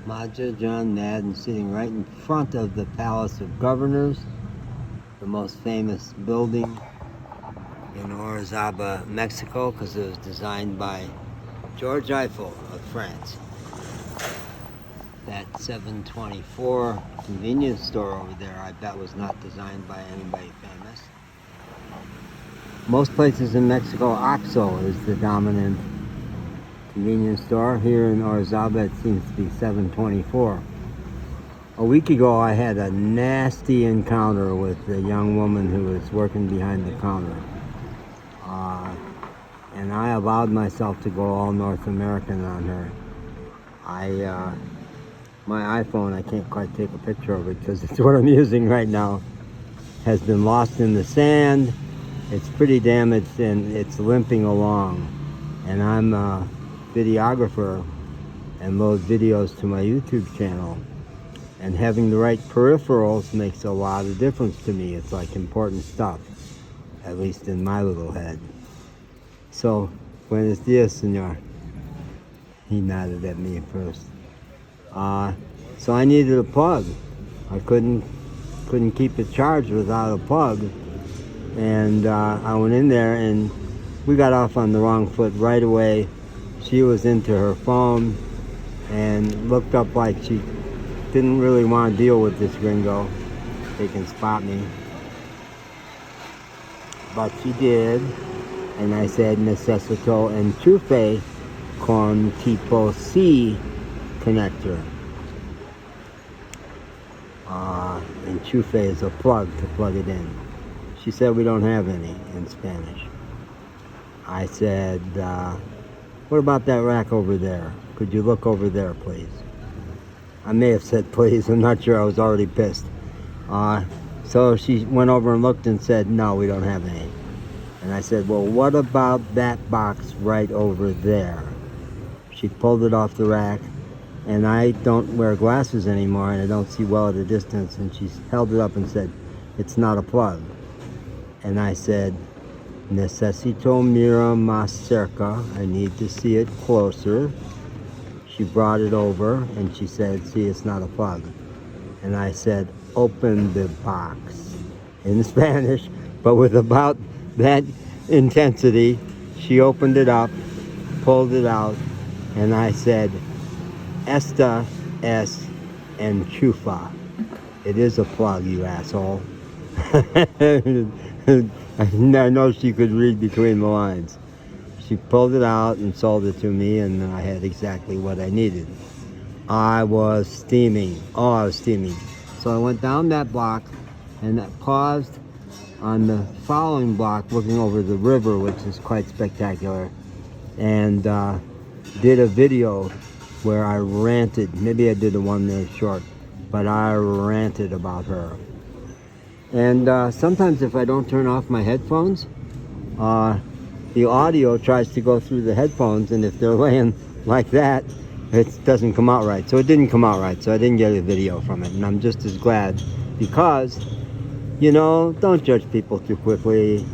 Maja John Madden sitting right in front of the Palace of Governors, the most famous building in Orizaba, Mexico, because it was designed by George Eiffel of France. That 724 convenience store over there, I bet, was not designed by anybody famous. Most places in Mexico, OXXO is the dominant convenience store. Here in Orizaba, it seems to be 724. A week ago, I had a nasty encounter with a young woman who was working behind the counter. And I allowed myself to go all North American on her. My iPhone, I can't quite take a picture of it because it's what I'm using right now, has been lost in the sand. It's pretty damaged and it's limping along. And I'm a videographer and load videos to my YouTube channel. And having the right peripherals makes a lot of difference to me. It's like important stuff, at least in my little head. So, buenos dias, senor. He nodded at me first. So I needed a plug. I couldn't keep it charged without a plug. And I went in there and we got off on the wrong foot right away. She was into her phone and looked up like she didn't really want to deal with this gringo. They can spot me. But she did. And I said, necesito enchufe con tipo C connector. Enchufe is a plug to plug it in. She said we don't have any in Spanish. I said, what about that rack over there? Could you look over there, please? I may have said please, I'm not sure, I was already pissed. So she went over and looked and said, no, we don't have any. And I said, well, what about that box right over there? She pulled it off the rack, and I don't wear glasses anymore, and I don't see well at a distance, and she held it up and said, it's not a plug. And I said, necesito mira más cerca, I need to see it closer. She brought it over, and she said, see, it's not a plug. And I said, open the box, in Spanish, but with about that intensity. She opened it up, pulled it out, and I said, esta es enchufa. It is a plug, you asshole. I know she could read between the lines. She pulled it out and sold it to me, and I had exactly what I needed. I was steaming. Oh, I was steaming. So I went down that block and I paused on the following block looking over the river, which is quite spectacular, and did a video where I ranted. Maybe I did a 1 minute short, but I ranted about her. And sometimes if I don't turn off my headphones, the audio tries to go through the headphones, and if they're laying like that, it doesn't come out right. So it didn't come out right, so I didn't get a video from it, and I'm just as glad, because, you know, don't judge people too quickly.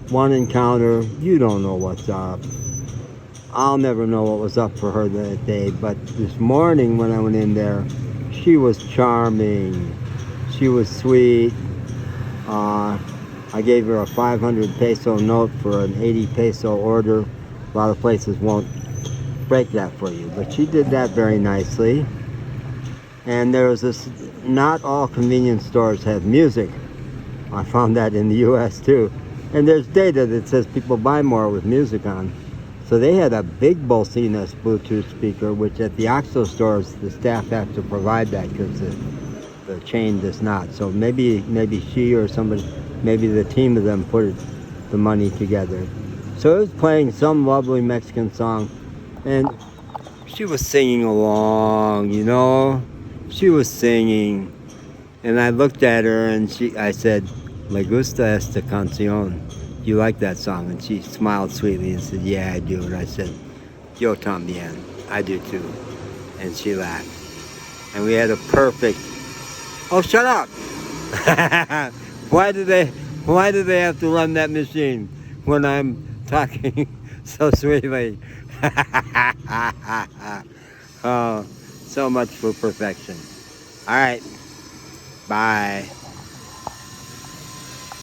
One encounter, you don't know what's up. I'll never know what was up for her that day, but this morning when I went in there, she was charming. She was sweet. I gave her a 500 peso note for an 80 peso order. A lot of places won't break that for you, but she did that very nicely. And there was this, not all convenience stores have music. I found that in the US too. And there's data that says people buy more with music on. So they had a big Bocinas Bluetooth speaker, which at the OXXO stores, the staff have to provide that because the chain does not. So maybe she or somebody, maybe the team of them put the money together. So it was playing some lovely Mexican song, and she was singing along, you know. She was singing, and I looked at her and I said, "Me gusta esta canción. Do you like that song?" And she smiled sweetly and said, "Yeah, I do." And I said, "Yo también, I do too." And she laughed, and we had a perfect. Oh, shut up! Why do they have to run that machine when I'm talking so sweetly? So much for perfection. All right. Bye.